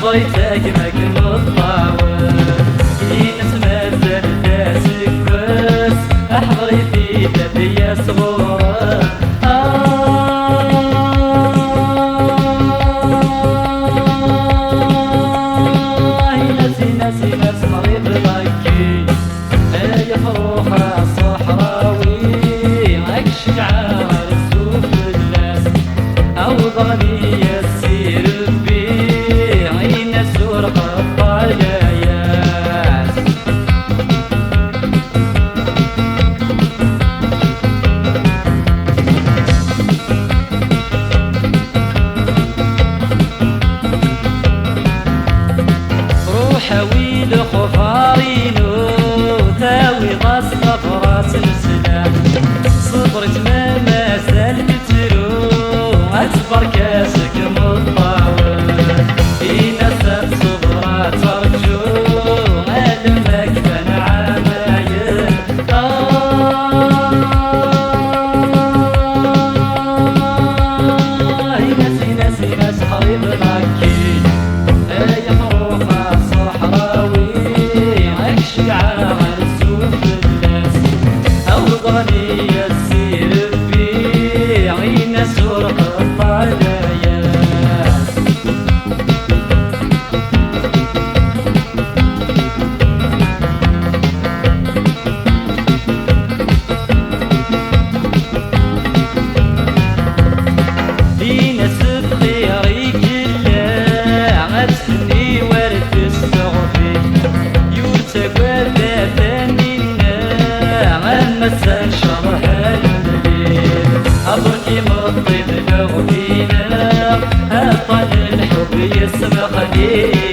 بغيتك ما الطاول ينسمى تاسك بس احضري في دبي صغور ناسي ناس مريض لكي يا فروخة صحراوي عكش عار السوق الناس أوضاني يسير بي عين السرقة الطاياياس روحوي لخفارينو ثاوي غصة براس السلاح صبرت ما سالت أكبر كاسك مطاول في نسب صبرات ترجو ألمك فن عمايل ناسي ناس حريب مكي يا فروخة صحراوي عكش عار السوق الناس أوضاني يسير في عين سرقة مسان شرها الليل أبكي مطيب لو فينا هطل الحب يسبق لي